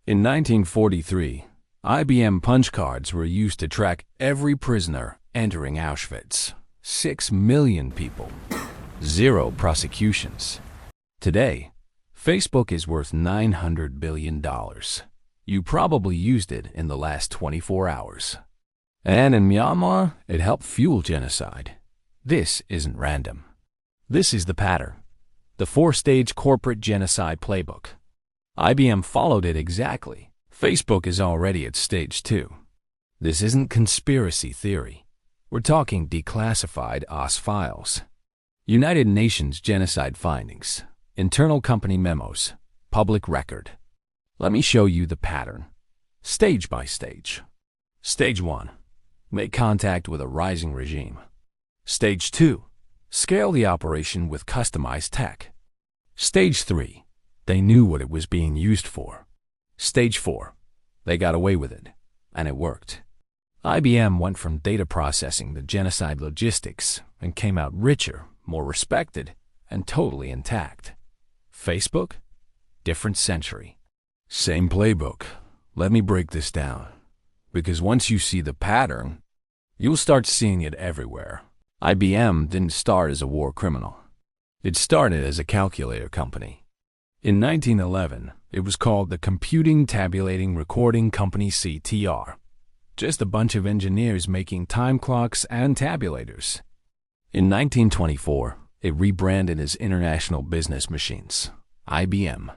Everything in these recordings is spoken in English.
In 1943, IBM punch cards were used to track every prisoner entering Auschwitz. 6 million people. 0 prosecutions. Today, Facebook is worth $900 billion. You probably used it in the last 24 hours. And in Myanmar, it helped fuel genocide. This isn't random. This is the pattern. The 4-stage corporate genocide playbook. IBM followed it exactly. Facebook is already at stage 2. This isn't conspiracy theory. We're talking declassified OS files. United Nations genocide findings. Internal company memos. Public record. Let me show you the pattern. Stage by stage. Stage 1. Make contact with a rising regime. Stage 2. Scale the operation with customized tech. Stage 3. They knew what it was being used for. Stage 4. They got away with it, and it worked. IBM went from data processing to genocide logistics and came out richer, more respected, and totally intact. Facebook? Different century. Same playbook. Let me break this down. Because once you see the pattern, you'll start seeing it everywhere. IBM didn't start as a war criminal. It started as a calculator company. In 1911, it was called the Computing Tabulating Recording Company CTR. Just a bunch of engineers making time clocks and tabulators. In 1924, it rebranded as International Business Machines, IBM.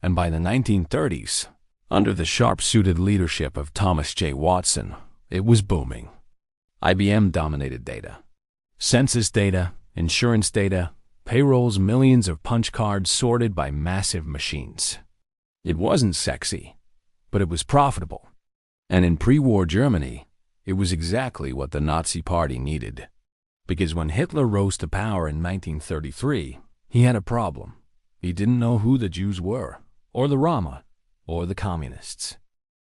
And by the 1930s, under the sharp-suited leadership of Thomas J. Watson, it was booming. IBM dominated data. Census data, insurance data, payrolls, millions of punch cards sorted by massive machines. It wasn't sexy, but it was profitable. And in pre-war Germany, it was exactly what the Nazi Party needed. Because when Hitler rose to power in 1933, he had a problem. He didn't know who the Jews were, or the Roma, or the communists,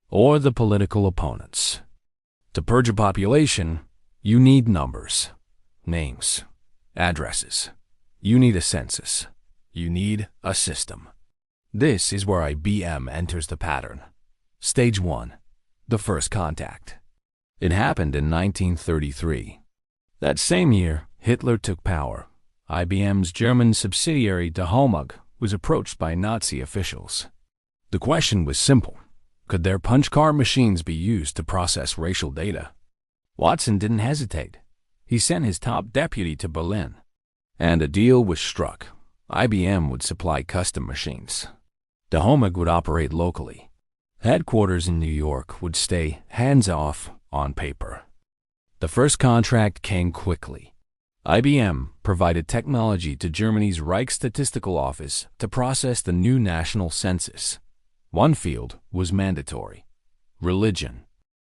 or the political opponents. To purge a population, you need numbers, names, addresses. You need a census. You need a system. This is where IBM enters the pattern. Stage 1. The first contact. It happened in 1933. That same year, Hitler took power. IBM's German subsidiary Dahomag was approached by Nazi officials. The question was simple. Could their punch card machines be used to process racial data? Watson didn't hesitate. He sent his top deputy to Berlin. And a deal was struck. IBM would supply custom machines. Dahomag would operate locally. Headquarters in New York would stay hands-off on paper. The first contract came quickly. IBM provided technology to Germany's Reich Statistical Office to process the new national census. One field was mandatory: religion.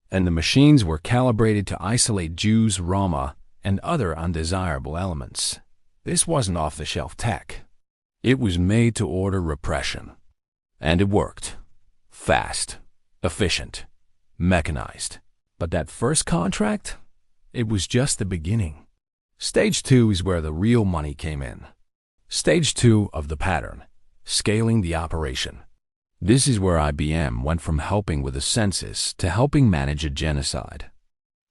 And the machines were calibrated to isolate Jews, Roma, and other undesirable elements. This wasn't off-the-shelf tech. It was made-to-order repression. And it worked. Fast, efficient, mechanized. But that first contract? It was just the beginning. Stage 2 is where the real money came in. Stage 2 of the pattern: scaling the operation. This is where IBM went from helping with a census to helping manage a genocide.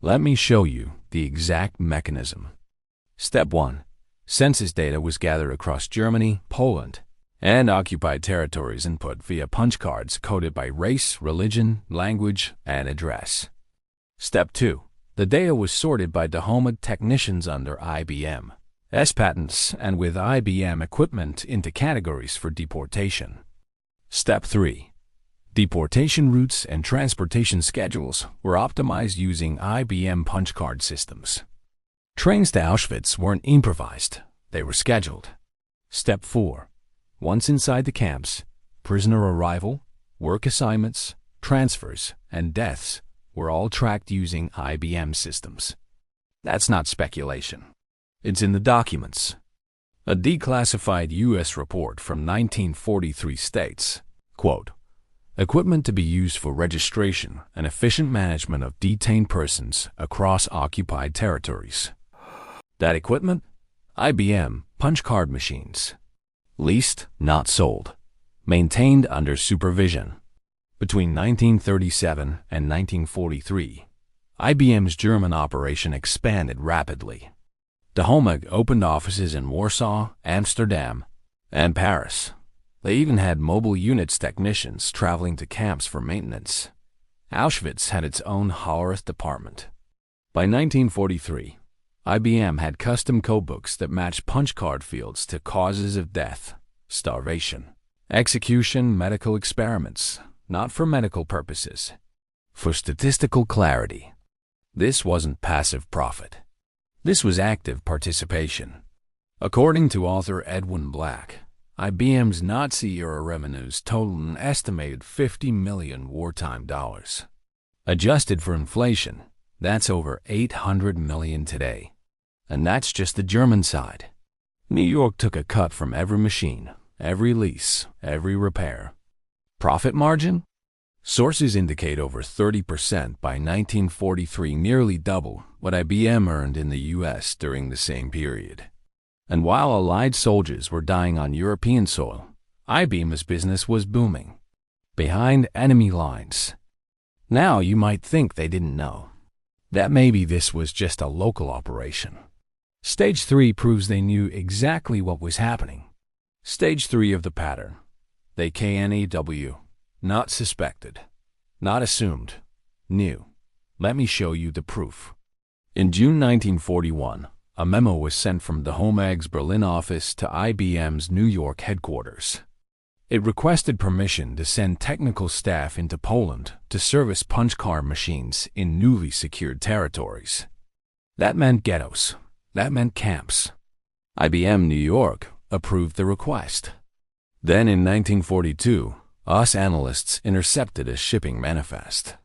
Let me show you the exact mechanism. Step 1. Census data was gathered across Germany, Poland, and occupied territories and put via punch cards coded by race, religion, language, and address. Step 2. The data was sorted by Dahomag technicians under IBM patents and with IBM equipment into categories for deportation. Step 3. Deportation routes and transportation schedules were optimized using IBM punch card systems. Trains to Auschwitz weren't improvised, they were scheduled. Step 4. Once inside the camps, prisoner arrival, work assignments, transfers, and deaths were all tracked using IBM systems. That's not speculation. It's in the documents. A declassified U.S. report from 1943 states, quote, "Equipment to be used for registration and efficient management of detained persons across occupied territories." That equipment? IBM punch card machines. Leased, not sold. Maintained under supervision. Between 1937 and 1943, IBM's German operation expanded rapidly. Dahomey opened offices in Warsaw, Amsterdam, and Paris. They even had mobile units technicians traveling to camps for maintenance. Auschwitz had its own Hollerith department. By 1943, IBM had custom codebooks that matched punch card fields to causes of death, starvation, execution, medical experiments, not for medical purposes, for statistical clarity. This wasn't passive profit. This was active participation. According to author Edwin Black, IBM's Nazi-era revenues totaled an estimated $50 million wartime dollars. Adjusted for inflation, that's over $800 million today. And that's just the German side. New York took a cut from every machine, every lease, every repair. Profit margin? Sources indicate over 30% by 1943, nearly double what IBM earned in the U.S. during the same period. And while Allied soldiers were dying on European soil, IBM's business was booming, behind enemy lines. Now you might think they didn't know, that maybe this was just a local operation. Stage 3 proves they knew exactly what was happening. Stage 3 of the pattern. They KNEW. Not suspected. Not assumed. Knew. Let me show you the proof. In June 1941, a memo was sent from Dahomey's Berlin office to IBM's New York headquarters. It requested permission to send technical staff into Poland to service punch card machines in newly secured territories. That meant ghettos. That meant camps. IBM New York approved the request. Then in 1942, us analysts intercepted a shipping manifest.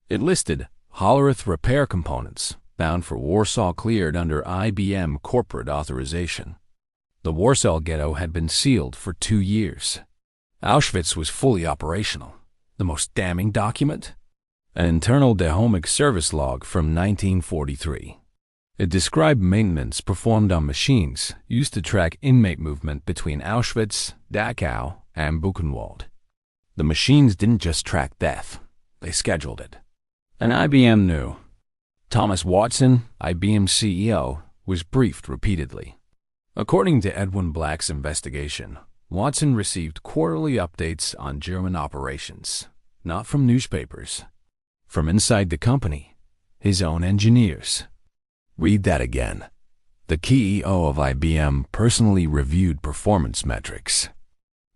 It listed Hollerith repair components bound for Warsaw cleared under IBM corporate authorization. The Warsaw ghetto had been sealed for 2 years. Auschwitz was fully operational. The most damning document? An internal Dahomey service log from 1943. It described maintenance performed on machines used to track inmate movement between Auschwitz, Dachau, and Buchenwald. The machines didn't just track death, they scheduled it. And IBM knew. Thomas Watson, IBM's CEO, was briefed repeatedly. According to Edwin Black's investigation, Watson received quarterly updates on German operations, not from newspapers, from inside the company, his own engineers. Read that again. The CEO of IBM personally reviewed performance metrics.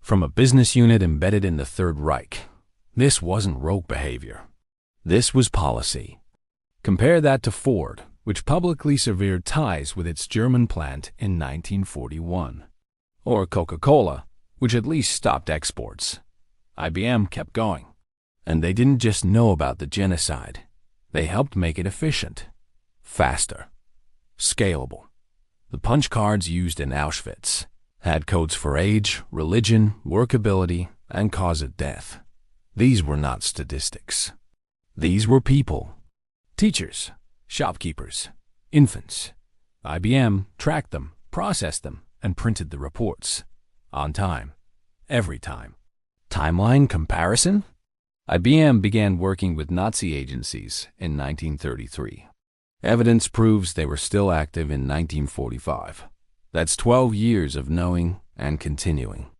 From a business unit embedded in the Third Reich, this wasn't rogue behavior. This was policy. Compare that to Ford, which publicly severed ties with its German plant in 1941. Or Coca-Cola, which at least stopped exports. IBM kept going. And they didn't just know about the genocide. They helped make it efficient, faster, scalable. The punch cards used in Auschwitz had codes for age, religion, workability, and cause of death. These were not statistics. These were people. Teachers, shopkeepers, infants. IBM tracked them, processed them, and printed the reports. On time. Every time. Timeline comparison? IBM began working with Nazi agencies in 1933. Evidence proves they were still active in 1945. That's 12 years of knowing and continuing.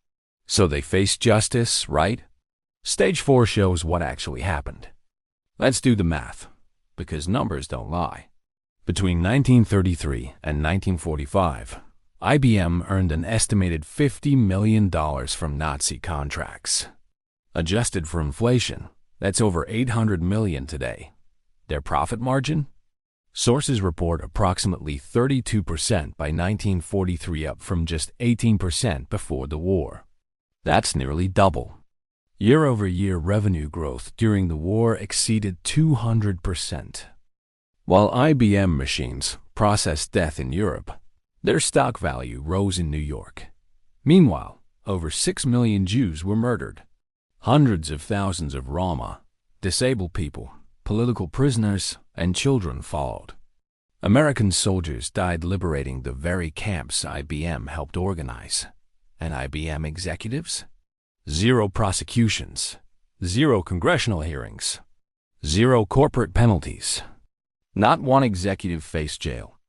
So they faced justice, right? Stage 4 shows what actually happened. Let's do the math, because numbers don't lie. Between 1933 and 1945, IBM earned an estimated $50 million from Nazi contracts. Adjusted for inflation, that's over $800 million today. Their profit margin? Sources report approximately 32% by 1943, up from just 18% before the war. That's nearly double. Year-over-year revenue growth during the war exceeded 200%. While IBM machines processed death in Europe, their stock value rose in New York. Meanwhile, over 6 million Jews were murdered. Hundreds of thousands of Roma, disabled people, political prisoners, and children followed. American soldiers died liberating the very camps IBM helped organize. And IBM executives? Zero prosecutions, 0 congressional hearings, 0 corporate penalties. Not one executive faced jail.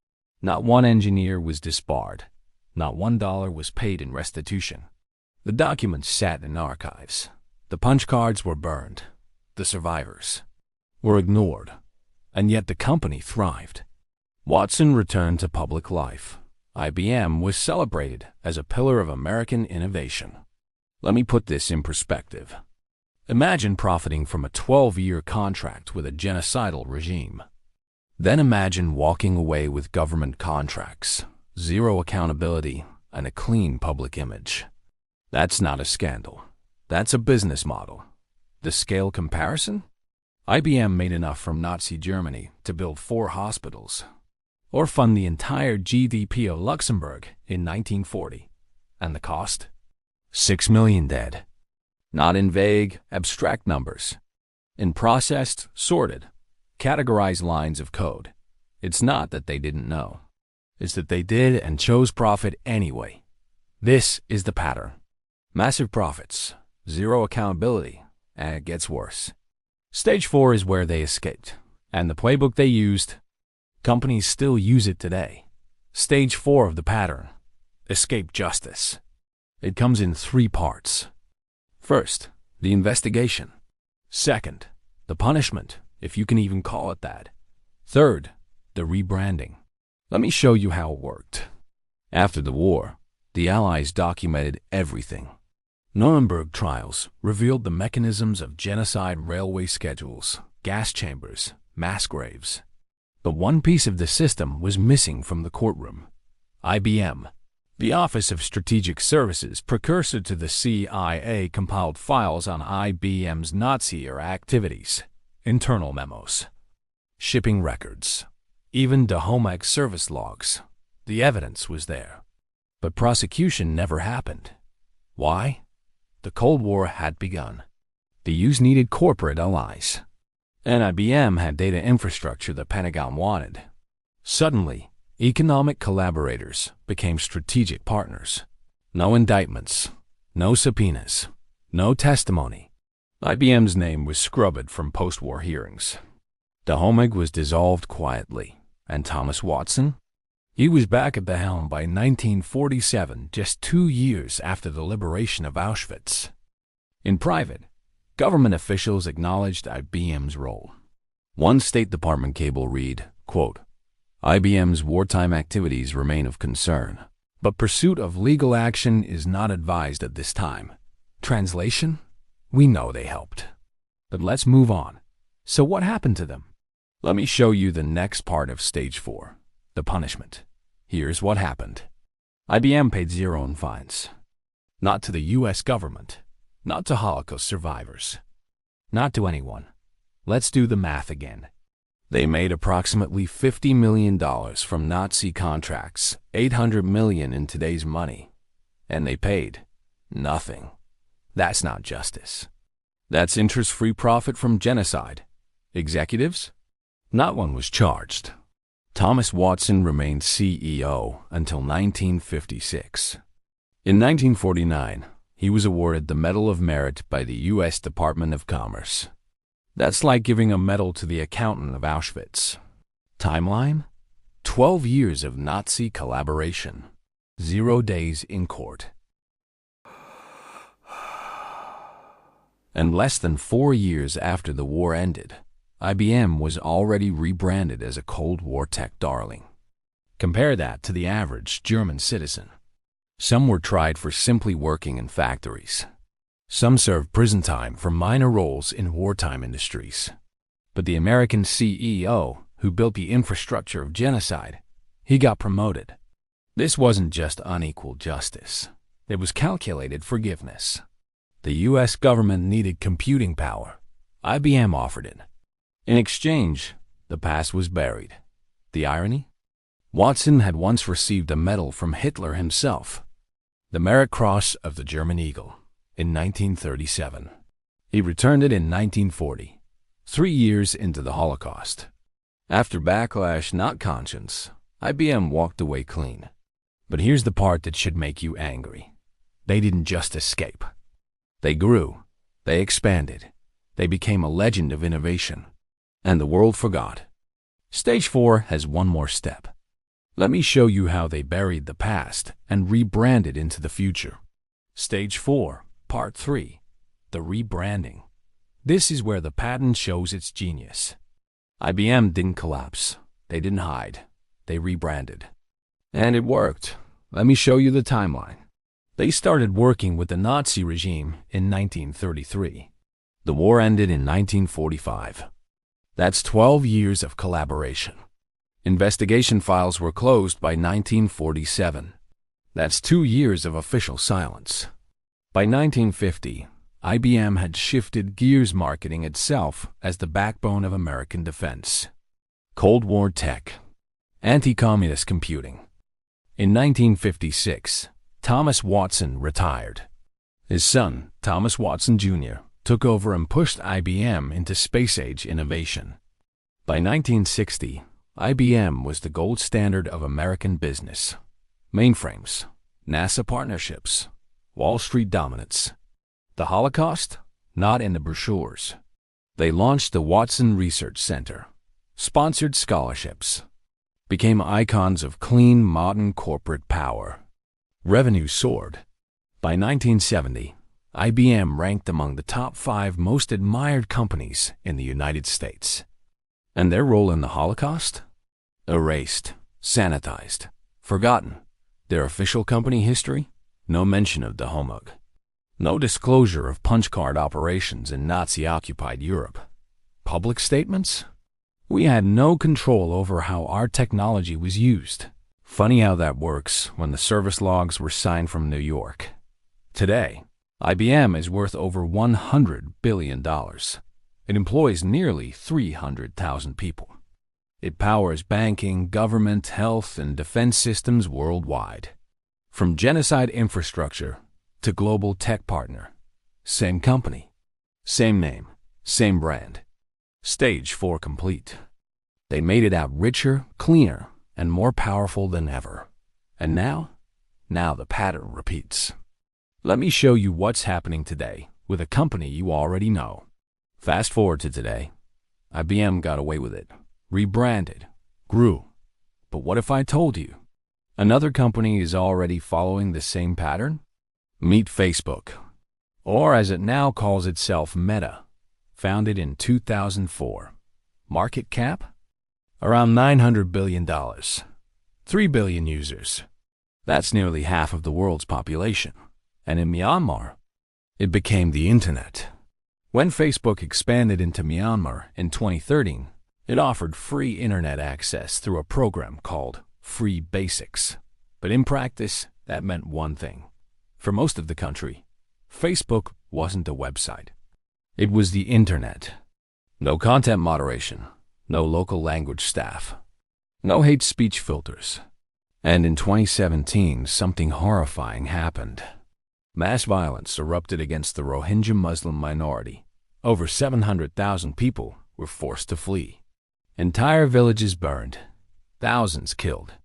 Not one engineer was disbarred. Not $1 was paid in restitution. The documents sat in archives. The punch cards were burned. The survivors were ignored. And yet the company thrived. Watson returned to public life. IBM was celebrated as a pillar of American innovation. Let me put this in perspective. Imagine profiting from a 12-year contract with a genocidal regime. Then imagine walking away with government contracts, 0 accountability, and a clean public image. That's not a scandal. That's a business model. The scale comparison? IBM made enough from Nazi Germany to build 4 hospitals, or fund the entire GDP of Luxembourg in 1940. And the cost? 6 million dead. Not in vague, abstract numbers. In processed, sorted, categorized lines of code. It's not that they didn't know. It's that they did and chose profit anyway. This is the pattern. Massive profits, 0 accountability, and it gets worse. Stage 4 is where they escaped, and the playbook they used, companies still use it today. Stage 4 of the pattern, escape justice. It comes in 3 parts. First, the investigation. Second, the punishment, if you can even call it that. Third, the rebranding. Let me show you how it worked. After the war, the Allies documented everything. Nuremberg trials revealed the mechanisms of genocide: railway schedules, gas chambers, mass graves. But one piece of the system was missing from the courtroom. IBM. The Office of Strategic Services, precursor to the CIA, compiled files on IBM's Nazi-era activities, internal memos, shipping records, even Dahomey service logs. The evidence was there. But prosecution never happened. Why? The Cold War had begun. The US needed corporate allies. And IBM had data infrastructure the Pentagon wanted. Suddenly, economic collaborators became strategic partners. No indictments, no subpoenas, no testimony. IBM's name was scrubbed from post-war hearings. Dahomey was dissolved quietly. And Thomas Watson? He was back at the helm by 1947, just 2 years after the liberation of Auschwitz. In private, government officials acknowledged IBM's role. One State Department cable read, quote, IBM's wartime activities remain of concern, but pursuit of legal action is not advised at this time. Translation? We know they helped. But let's move on. So what happened to them? Let me show you the next part of Stage 4. The punishment. Here's what happened. IBM paid 0 in fines. Not to the U.S. government. Not to Holocaust survivors. Not to anyone. Let's do the math again. They made approximately $50 million from Nazi contracts, $800 million in today's money. And they paid nothing. That's not justice. That's interest-free profit from genocide. Executives? Not one was charged. Thomas Watson remained CEO until 1956. In 1949, he was awarded the Medal of Merit by the U.S. Department of Commerce. That's like giving a medal to the accountant of Auschwitz. Timeline? 12 years of Nazi collaboration. 0 days in court. And less than 4 years after the war ended, IBM was already rebranded as a Cold War tech darling. Compare that to the average German citizen. Some were tried for simply working in factories. Some served prison time for minor roles in wartime industries. But the American CEO, who built the infrastructure of genocide, he got promoted. This wasn't just unequal justice. It was calculated forgiveness. The U.S. government needed computing power. IBM offered it. In exchange, the past was buried. The irony? Watson had once received a medal from Hitler himself, the Merit Cross of the German Eagle, in 1937. He returned it in 1940, 3 years into the Holocaust. After backlash, not conscience, IBM walked away clean. But here's the part that should make you angry. They didn't just escape. They grew. They expanded. They became a legend of innovation, and the world forgot. Stage 4 has one more step. Let me show you how they buried the past and rebranded into the future. Stage 4, Part 3, the rebranding. This is where the pattern shows its genius. IBM didn't collapse. They didn't hide. They rebranded. And it worked. Let me show you the timeline. They started working with the Nazi regime in 1933. The war ended in 1945. That's 12 years of collaboration. Investigation files were closed by 1947. That's 2 years of official silence. By 1950, IBM had shifted gears, marketing itself as the backbone of American defense. Cold War tech, anti-communist computing. In 1956, Thomas Watson retired. His son, Thomas Watson Jr., took over and pushed IBM into space-age innovation. By 1960, IBM was the gold standard of American business. Mainframes, NASA partnerships, Wall Street dominance. The Holocaust? Not in the brochures. They launched the Watson Research Center, sponsored scholarships, became icons of clean, modern corporate power. Revenue soared. By 1970, IBM ranked among the top 5 most admired companies in the United States. And their role in the Holocaust? Erased, sanitized, forgotten. Their official company history? No mention of the Homog. No disclosure of punch-card operations in Nazi-occupied Europe. Public statements? We had no control over how our technology was used. Funny how that works when the service logs were signed from New York. Today, IBM is worth over $100 billion. It employs nearly 300,000 people. It powers banking, government, health, and defense systems worldwide. From genocide infrastructure to global tech partner. Same company, same name, same brand. Stage 4 complete. They made it out richer, cleaner, and more powerful than ever. And now the pattern repeats. Let me show you what's happening today with a company you already know. Fast forward to today. IBM got away with it, rebranded, grew. But what if I told you another company is already following the same pattern? Meet Facebook, or as it now calls itself, Meta, founded in 2004. Market cap? Around $900 billion. 3 billion users. That's nearly half of the world's population. And in Myanmar, it became the internet. When Facebook expanded into Myanmar in 2013, it offered free internet access through a program called Free Basics. But in practice, that meant one thing. For most of the country, Facebook wasn't a website. It was the internet. No content moderation, no local language staff, no hate speech filters. And in 2017, something horrifying happened. Mass violence erupted against the Rohingya Muslim minority. Over 700,000 people were forced to flee. Entire villages burned. Thousands killed.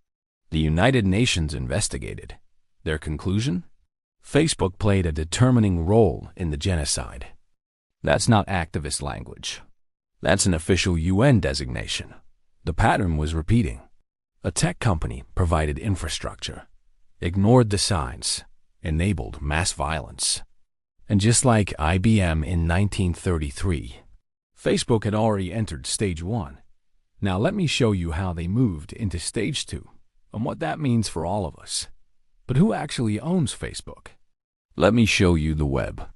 The United Nations investigated. Their conclusion? Facebook played a determining role in the genocide. That's not activist language. That's an official UN designation. The pattern was repeating. A tech company provided infrastructure, ignored the signs, enabled mass violence. And just like IBM in 1933, Facebook had already entered Stage 1. Now let me show you how they moved into Stage 2 and what that means for all of us. But who actually owns Facebook? Let me show you the web.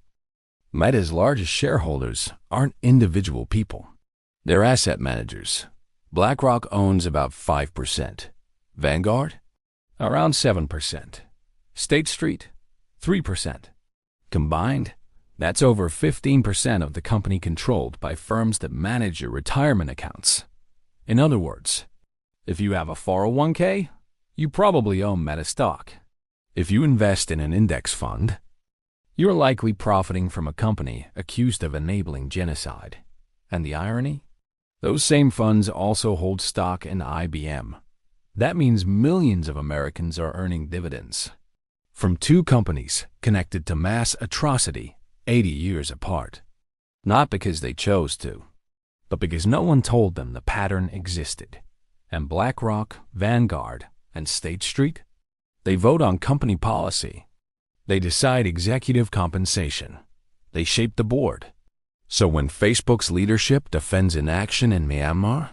Meta's largest shareholders aren't individual people. They're asset managers. BlackRock owns about 5%. Vanguard? Around 7%. State Street? 3%. Combined, that's over 15% of the company controlled by firms that manage your retirement accounts. In other words, if you have a 401k, you probably own Meta stock. If you invest in an index fund, you're likely profiting from a company accused of enabling genocide. And the irony? Those same funds also hold stock in IBM. That means millions of Americans are earning dividends from two companies connected to mass atrocity 80 years apart. Not because they chose to, but because no one told them the pattern existed. And BlackRock, Vanguard, and State Street, they vote on company policy. They decide executive compensation. They shape the board. So when Facebook's leadership defends inaction in Myanmar,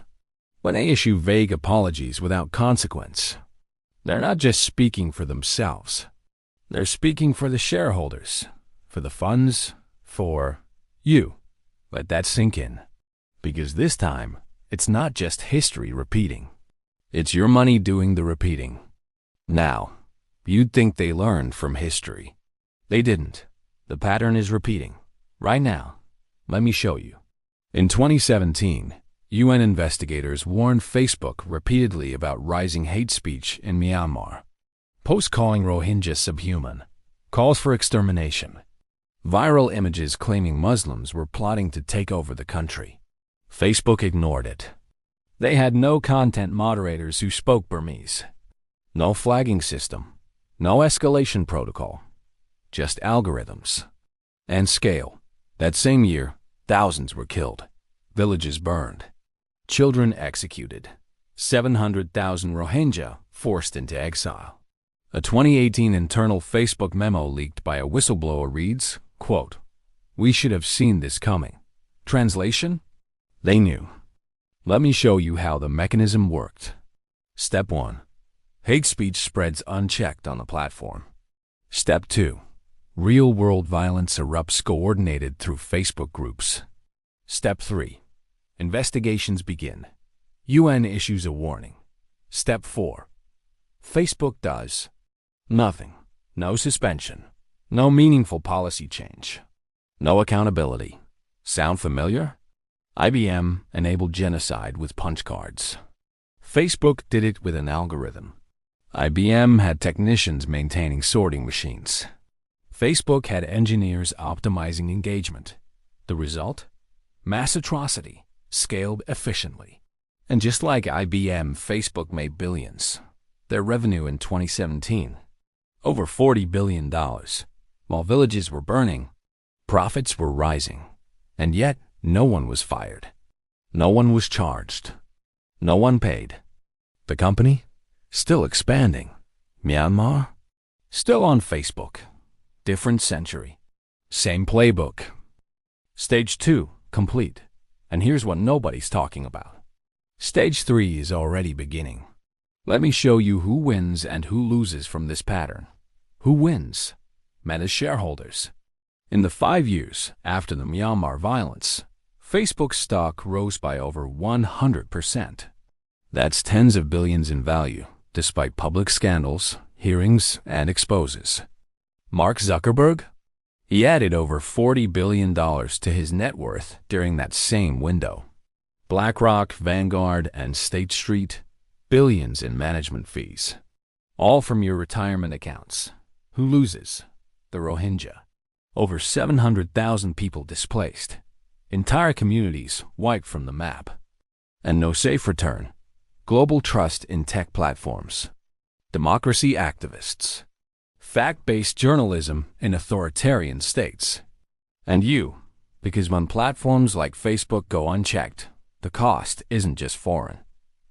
when they issue vague apologies without consequence, they're not just speaking for themselves. They're speaking for the shareholders, for the funds, for you. Let that sink in. Because this time, it's not just history repeating. It's your money doing the repeating. Now, you'd think they learned from history. They didn't. The pattern is repeating. Right now. Let me show you. In 2017, UN investigators warned Facebook repeatedly about rising hate speech in Myanmar. Posts calling Rohingya subhuman. Calls for extermination. Viral images claiming Muslims were plotting to take over the country. Facebook ignored it. They had no content moderators who spoke Burmese. No flagging system. No escalation protocol. Just algorithms. And scale. That same year, thousands were killed. Villages burned. Children executed. 700,000 Rohingya forced into exile. A 2018 internal Facebook memo leaked by a whistleblower reads, quote, "We should have seen this coming." Translation? They knew. Let me show you how the mechanism worked. Step 1. Hate speech spreads unchecked on the platform. Step 2. Real-world violence erupts coordinated through Facebook groups. Step 3. Investigations begin. UN issues a warning. Step 4. Facebook does nothing. No suspension. No meaningful policy change. No accountability. Sound familiar? IBM enabled genocide with punch cards. Facebook did it with an algorithm. IBM had technicians maintaining sorting machines. Facebook had engineers optimizing engagement. The result? Mass atrocity, scaled efficiently. And just like IBM, Facebook made billions. Their revenue in 2017, over $40 billion. While villages were burning, profits were rising. And yet, no one was fired. No one was charged. No one paid. The company? Still expanding. Myanmar? Still on Facebook. Different century. Same playbook. Stage 2, complete. And here's what nobody's talking about. Stage 3 is already beginning. Let me show you who wins and who loses from this pattern. Who wins? Meta's shareholders. In the 5 years after the Myanmar violence, Facebook's stock rose by over 100%. That's tens of billions in value, despite public scandals, hearings, and exposes. Mark Zuckerberg? He added over $40 billion to his net worth during that same window. BlackRock, Vanguard, and State Street, billions in management fees. All from your retirement accounts. Who loses? The Rohingya. Over 700,000 people displaced. Entire communities wiped from the map. And no safe return. Global trust in tech platforms. Democracy activists. Fact-based journalism in authoritarian states. And you, because when platforms like Facebook go unchecked, the cost isn't just foreign.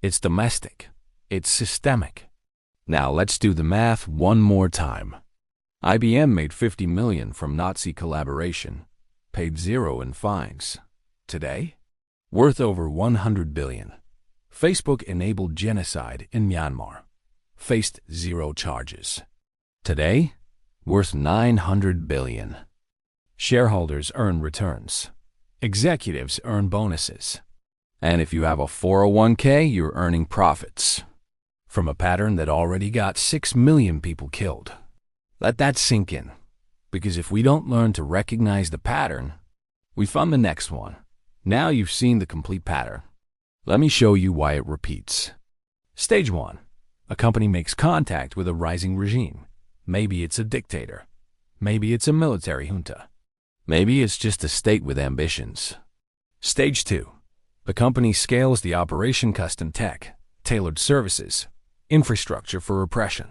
It's domestic. It's systemic. Now let's do the math one more time. IBM made $50 million from Nazi collaboration, paid $0 in fines. Today, worth over $100 billion. Facebook enabled genocide in Myanmar, faced $0 charges. Today, worth $900 billion. Shareholders earn returns. Executives earn bonuses. And if you have a 401k, you're earning profits. From a pattern that already got 6 million people killed. Let that sink in, because if we don't learn to recognize the pattern, we fund the next one. Now you've seen the complete pattern. Let me show you why it repeats. Stage 1. A company makes contact with a rising regime. Maybe it's a dictator. Maybe it's a military junta. Maybe it's just a state with ambitions. Stage 2. The company scales the operation custom tech, tailored services, infrastructure for repression.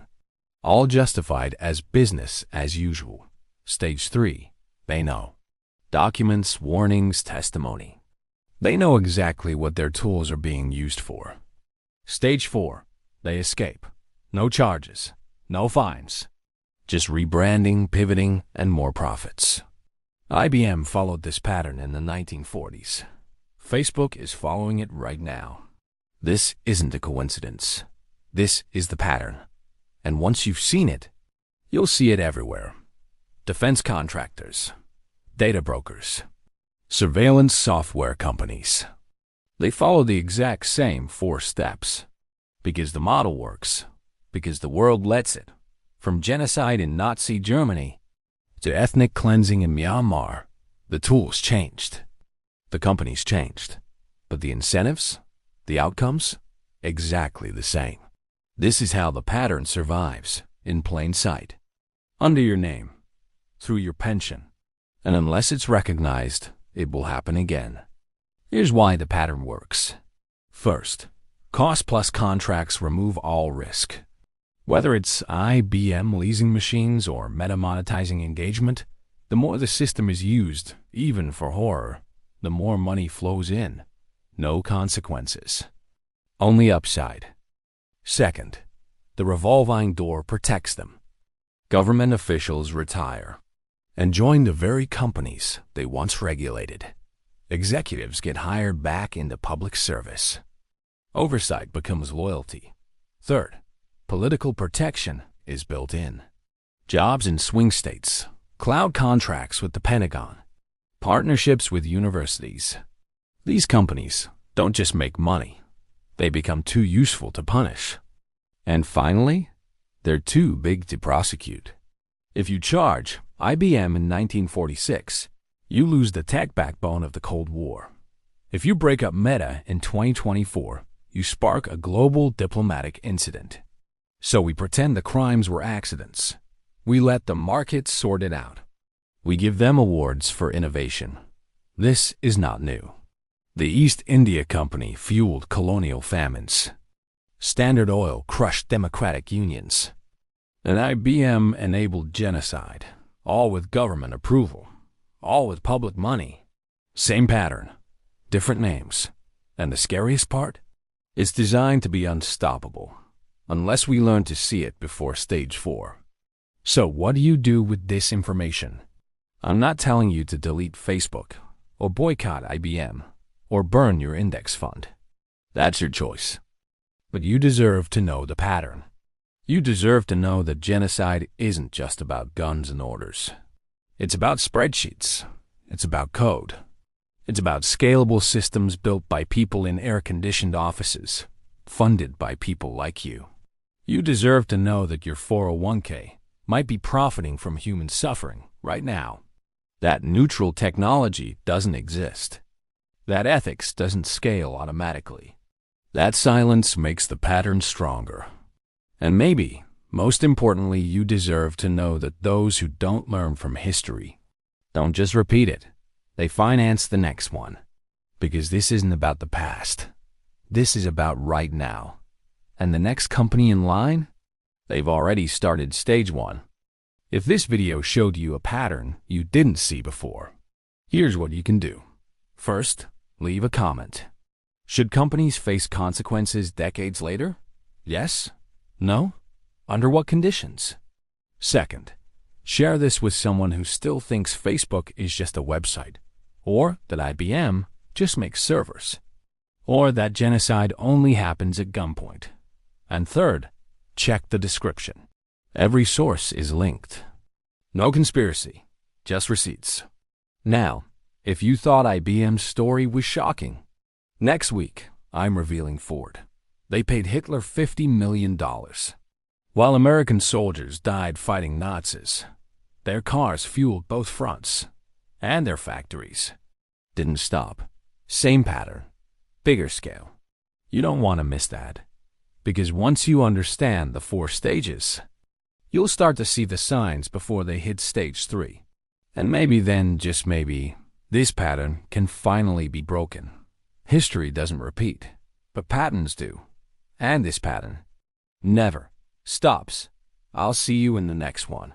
All justified as business as usual. Stage 3. They know. Documents, warnings, testimony. They know exactly what their tools are being used for. Stage 4. They escape. No charges. No fines. Just rebranding, pivoting, and more profits. IBM followed this pattern in the 1940s. Facebook is following it right now. This isn't a coincidence. This is the pattern. And once you've seen it, you'll see it everywhere. Defense contractors, data brokers, surveillance software companies. They follow the exact same 4 steps. Because the model works. Because the world lets it. From genocide in Nazi Germany to ethnic cleansing in Myanmar, the tools changed. The companies changed. But the incentives, the outcomes, exactly the same. This is how the pattern survives, in plain sight. Under your name, through your pension, and unless it's recognized, it will happen again. Here's why the pattern works. First, cost-plus contracts remove all risk. Whether it's IBM leasing machines or meta-monetizing engagement, the more the system is used, even for horror, the more money flows in. No consequences. Only upside. Second, the revolving door protects them. Government officials retire and join the very companies they once regulated. Executives get hired back into public service. Oversight becomes loyalty. Third, political protection is built in. Jobs in swing states, cloud contracts with the Pentagon, partnerships with universities. These companies don't just make money. They become too useful to punish. And finally, they're too big to prosecute. If you charge IBM in 1946, you lose the tech backbone of the Cold War. If you break up Meta in 2024, you spark a global diplomatic incident. So we pretend the crimes were accidents. We let the markets sort it out. We give them awards for innovation. This is not new. The East India Company fueled colonial famines. Standard Oil crushed democratic unions. And IBM enabled genocide, all with government approval, all with public money. Same pattern, different names. And the scariest part? It's designed to be unstoppable, unless we learn to see it before stage 4. So what do you do with this information? I'm not telling you to delete Facebook, or boycott IBM, or burn your index fund. That's your choice. But you deserve to know the pattern. You deserve to know that genocide isn't just about guns and orders. It's about spreadsheets. It's about code. It's about scalable systems built by people in air-conditioned offices, funded by people like you. You deserve to know that your 401k might be profiting from human suffering right now. That neutral technology doesn't exist. That ethics doesn't scale automatically. That silence makes the pattern stronger. And maybe, most importantly, you deserve to know that those who don't learn from history don't just repeat it. They finance the next one. Because this isn't about the past. This is about right now. And the next company in line? They've already started stage 1. If this video showed you a pattern you didn't see before, here's what you can do. First, leave a comment. Should companies face consequences decades later? Yes? No? Under what conditions? Second, share this with someone who still thinks Facebook is just a website, or that IBM just makes servers, or that genocide only happens at gunpoint. And third, check the description. Every source is linked. No conspiracy, just receipts. Now, if you thought IBM's story was shocking, next week, I'm revealing Ford. They paid Hitler $50 million. While American soldiers died fighting Nazis, their cars fueled both fronts, and their factories didn't stop. Same pattern, bigger scale. You don't want to miss that, because once you understand the 4 stages, you'll start to see the signs before they hit stage 3. And maybe then, just maybe, this pattern can finally be broken. History doesn't repeat, but patterns do. And this pattern never stops. I'll see you in the next one.